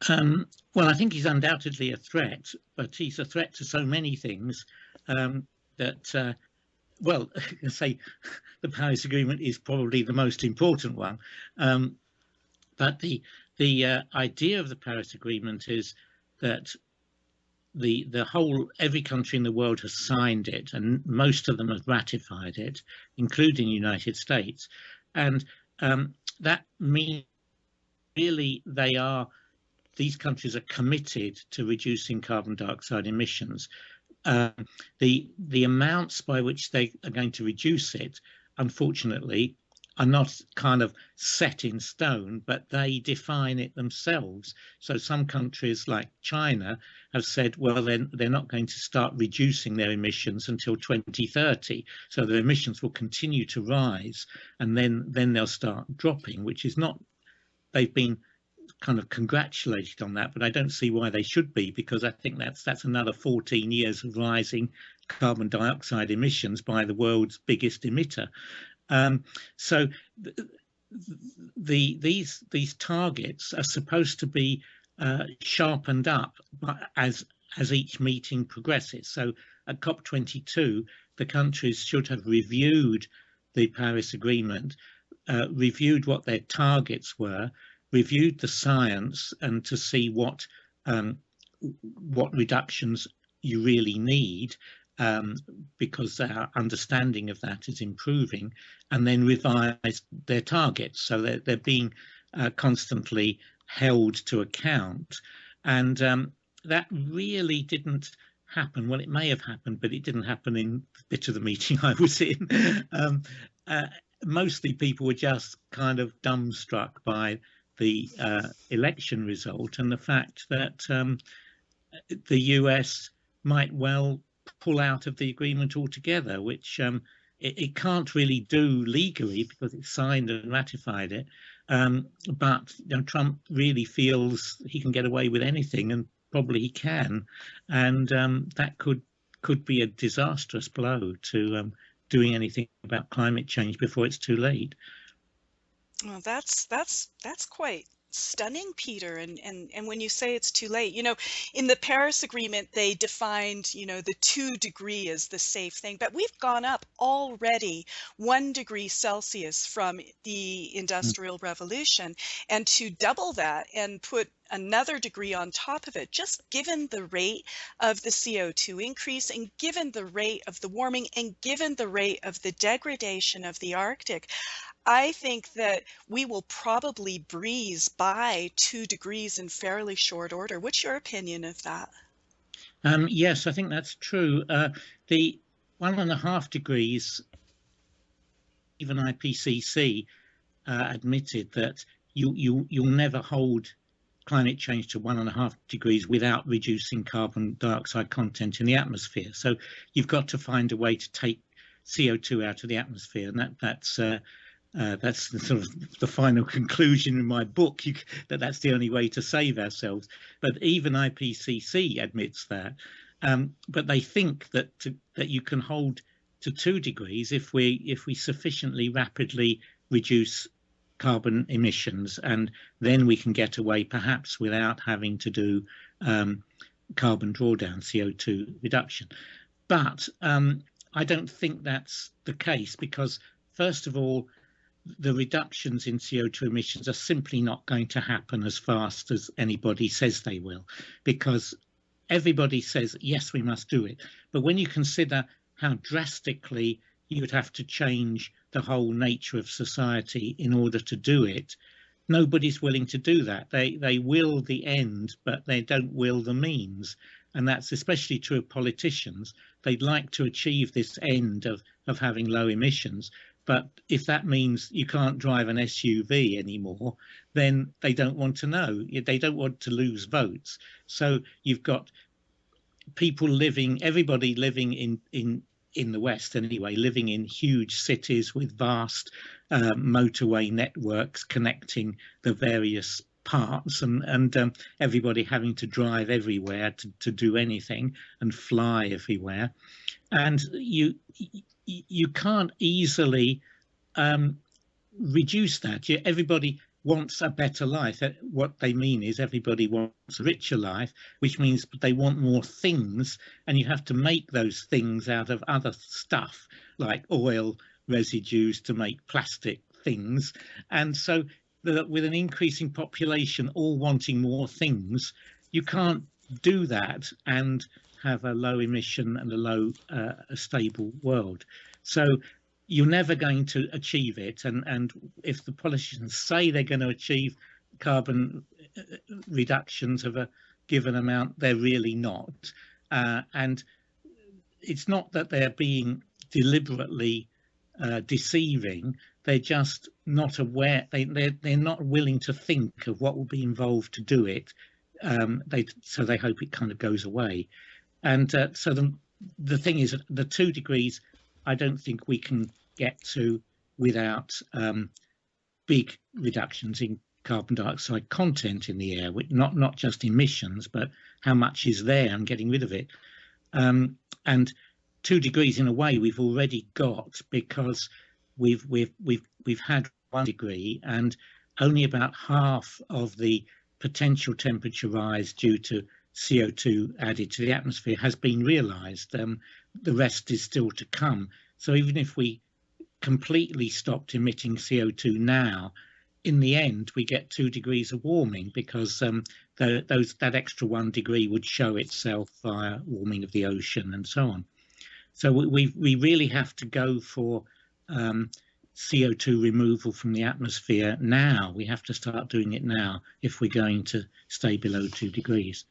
Well, I think he's undoubtedly a threat, but he's a threat to so many things that, well, I say the Paris Agreement is probably the most important one. But the idea of the Paris Agreement is that every country in the world has signed it, and most of them have ratified it, including the United States, and that means really these countries are committed to reducing carbon dioxide emissions. The amounts by which they are going to reduce it, unfortunately, are not kind of set in stone, but they define it themselves. So some countries like China have said, well, they're not going to start reducing their emissions until 2030. So their emissions will continue to rise, and then they'll start dropping, which is not, they've been kind of congratulated on that, but I don't see why they should be, because I think that's another 14 years of rising carbon dioxide emissions by the world's biggest emitter. So these targets are supposed to be sharpened up as each meeting progresses. So at COP22, the countries should have reviewed the Paris Agreement, reviewed what their targets were, reviewed the science, and to see what reductions you really need, because our understanding of that is improving, and then revise their targets. So they're being constantly held to account, and that really didn't happen. Well, it may have happened, but it didn't happen in the bit of the meeting I was in. Mostly people were just kind of dumbstruck by the election result and the fact that the US might well pull out of the agreement altogether, which it can't really do legally because it's signed and ratified it. But Trump really feels he can get away with anything, and probably he can, and that could be a disastrous blow to doing anything about climate change before it's too late. Well, that's quite stunning, Peter. And when you say it's too late, in the Paris Agreement, they defined, the 2 degree as the safe thing, but we've gone up already 1 degree Celsius from the Industrial Revolution, and to double that and put another degree on top of it, just given the rate of the CO2 increase, and given the rate of the warming, and given the rate of the degradation of the Arctic, I think that we will probably breeze by 2 degrees in fairly short order. What's your opinion of that? Yes, I think that's true. The 1.5 degrees, even IPCC admitted that you'll never hold climate change to 1.5 degrees without reducing carbon dioxide content in the atmosphere. So you've got to find a way to take CO2 out of the atmosphere, and that's the sort of the final conclusion in my book, that's the only way to save ourselves. But even IPCC admits that. But they think that you can hold to 2 degrees if we sufficiently rapidly reduce carbon emissions, and then we can get away perhaps without having to do carbon drawdown, CO2 reduction. But I don't think that's the case, because first of all, the reductions in CO2 emissions are simply not going to happen as fast as anybody says they will, because everybody says, yes, we must do it. But when you consider how drastically you would have to change the whole nature of society in order to do it, nobody's willing to do that. They will the end, but they don't will the means. And that's especially true of politicians. They'd like to achieve this end of having low emissions, but if that means you can't drive an SUV anymore, then they don't want to know. They don't want to lose votes. So you've got everybody living in the West anyway, living in huge cities with vast motorway networks connecting the various parts, and everybody having to drive everywhere to do anything, and fly everywhere. And you can't easily reduce that. Everybody wants a better life. What they mean is everybody wants a richer life, which means they want more things, and you have to make those things out of other stuff like oil residues to make plastic things. And so with an increasing population all wanting more things, you can't do that and have a low emission and a stable world. So you're never going to achieve it, and if the politicians say they're going to achieve carbon reductions of a given amount, they're really not. And it's not that they're being deliberately deceiving, they're just not aware, they're not willing to think of what will be involved to do it. So they hope it kind of goes away. And so the thing is, the 2 degrees, I don't think we can get to without big reductions in carbon dioxide content in the air, not just emissions, but how much is there and getting rid of it. And 2 degrees, in a way, we've already got, because we've had 1 degree, and only about half of the potential temperature rise due to CO2 added to the atmosphere has been realised. The rest is still to come. So even if we completely stopped emitting CO2 now, in the end we get 2 degrees of warming, because that extra 1 degree would show itself via warming of the ocean and so on. So we really have to go for CO2 removal from the atmosphere now. We have to start doing it now if we're going to stay below 2 degrees.